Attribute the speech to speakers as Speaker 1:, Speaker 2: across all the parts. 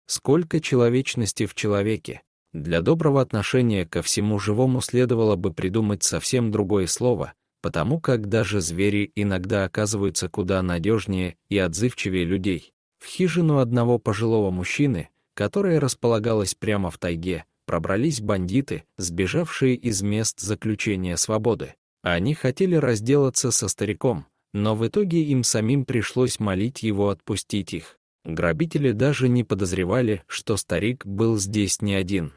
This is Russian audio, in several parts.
Speaker 1: Сколько человечности в человеке! Для доброго отношения ко всему живому следовало бы придумать совсем другое слово, потому как даже звери иногда оказываются куда надежнее и отзывчивее людей. В хижину одного пожилого мужчины, которая располагалась прямо в тайге, пробрались бандиты, сбежавшие из мест заключения свободы. Они хотели разделаться со стариком, но в итоге им самим пришлось молить его отпустить их. Грабители даже не подозревали, что старик был здесь не один.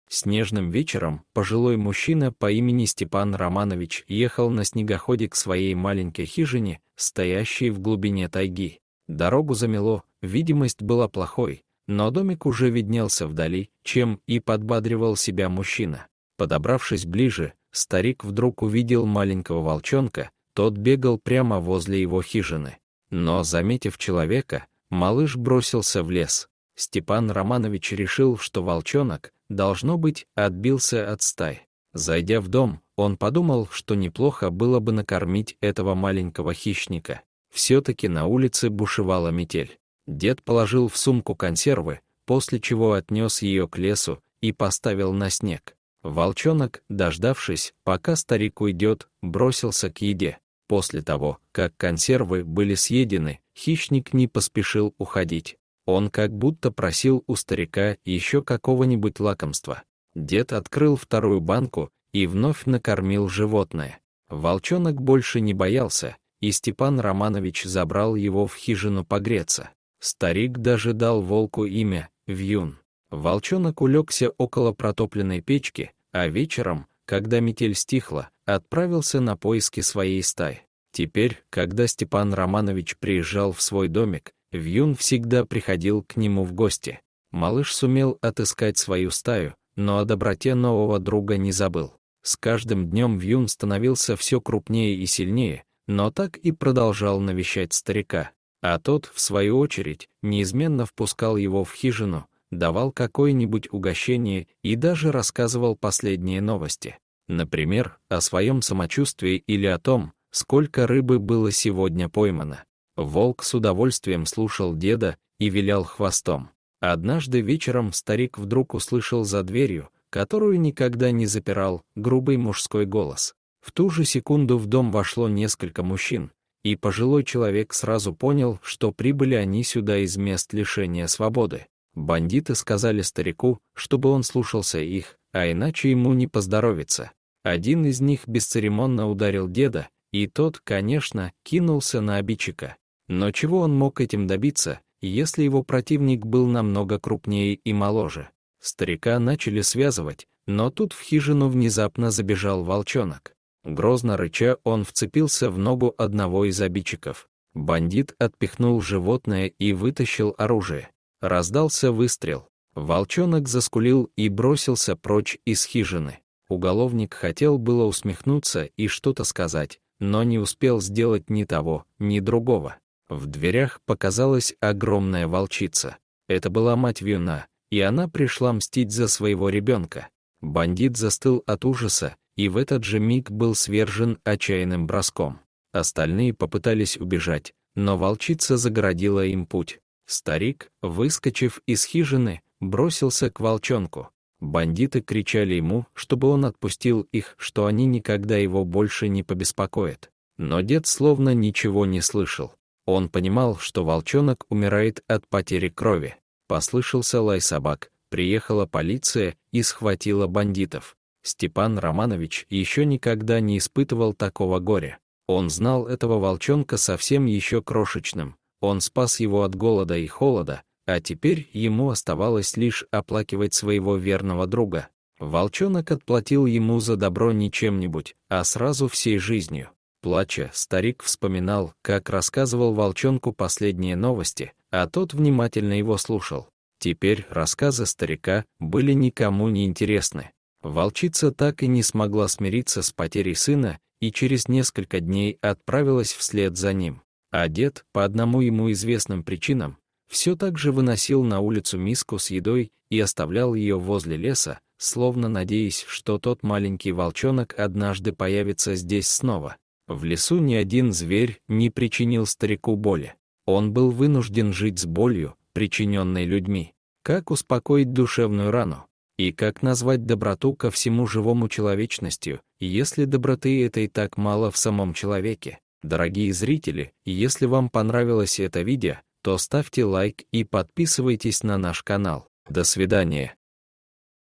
Speaker 1: Снежным вечером пожилой мужчина по имени Степан Романович ехал на снегоходе к своей маленькой хижине, стоящей в глубине тайги. Дорогу замело, видимость была плохой, но домик уже виднелся вдали, чем и подбадривал себя мужчина. Подобравшись ближе, старик вдруг увидел маленького волчонка, тот бегал прямо возле его хижины. Но, заметив человека, малыш бросился в лес. Степан Романович решил, что волчонок, должно быть, отбился от стаи. Зайдя в дом, он подумал, что неплохо было бы накормить этого маленького хищника. Все-таки на улице бушевала метель. Дед положил в сумку консервы, после чего отнес ее к лесу и поставил на снег. Волчонок, дождавшись, пока старик уйдет, бросился к еде. После того, как консервы были съедены, хищник не поспешил уходить. Он как будто просил у старика еще какого-нибудь лакомства. Дед открыл вторую банку и вновь накормил животное. Волчонок больше не боялся, и Степан Романович забрал его в хижину погреться. Старик даже дал волку имя — Вьюн. Волчонок улегся около протопленной печки, а вечером, когда метель стихла, отправился на поиски своей стаи. Теперь, когда Степан Романович приезжал в свой домик, Вьюн всегда приходил к нему в гости. Малыш сумел отыскать свою стаю, но о доброте нового друга не забыл. С каждым днем Вьюн становился все крупнее и сильнее, но так и продолжал навещать старика. А тот, в свою очередь, неизменно впускал его в хижину, давал какое-нибудь угощение и даже рассказывал последние новости. Например, о своем самочувствии или о том, сколько рыбы было сегодня поймано. Волк с удовольствием слушал деда и вилял хвостом. Однажды вечером старик вдруг услышал за дверью, которую никогда не запирал, грубый мужской голос. В ту же секунду в дом вошло несколько мужчин, и пожилой человек сразу понял, что прибыли они сюда из мест лишения свободы. Бандиты сказали старику, чтобы он слушался их, а иначе ему не поздоровится. Один из них бесцеремонно ударил деда, и тот, конечно, кинулся на обидчика. Но чего он мог этим добиться, если его противник был намного крупнее и моложе? Старика начали связывать, но тут в хижину внезапно забежал волчонок. Грозно рыча, он вцепился в ногу одного из обидчиков. Бандит отпихнул животное и вытащил оружие. Раздался выстрел. Волчонок заскулил и бросился прочь из хижины. Уголовник хотел было усмехнуться и что-то сказать, но не успел сделать ни того, ни другого. В дверях показалась огромная волчица. Это была мать Вьюна, и она пришла мстить за своего ребенка. Бандит застыл от ужаса, и в этот же миг был свержен отчаянным броском. Остальные попытались убежать, но волчица загородила им путь. Старик, выскочив из хижины, бросился к волчонку. Бандиты кричали ему, чтобы он отпустил их, что они никогда его больше не побеспокоят. Но дед словно ничего не слышал. Он понимал, что волчонок умирает от потери крови. Послышался лай собак, приехала полиция и схватила бандитов. Степан Романович еще никогда не испытывал такого горя. Он знал этого волчонка совсем еще крошечным. Он спас его от голода и холода, а теперь ему оставалось лишь оплакивать своего верного друга. Волчонок отплатил ему за добро не чем-нибудь, а сразу всей жизнью. Плача, старик вспоминал, как рассказывал волчонку последние новости, а тот внимательно его слушал. Теперь рассказы старика были никому не интересны. Волчица так и не смогла смириться с потерей сына и через несколько дней отправилась вслед за ним. А дед, по одному ему известным причинам, все так же выносил на улицу миску с едой и оставлял ее возле леса, словно надеясь, что тот маленький волчонок однажды появится здесь снова. В лесу ни один зверь не причинил старику боли. Он был вынужден жить с болью, причиненной людьми. Как успокоить душевную рану? И как назвать доброту ко всему живому человечностью, если доброты этой так мало в самом человеке? Дорогие зрители, если вам понравилось это видео, то ставьте лайк и подписывайтесь на наш канал. До свидания.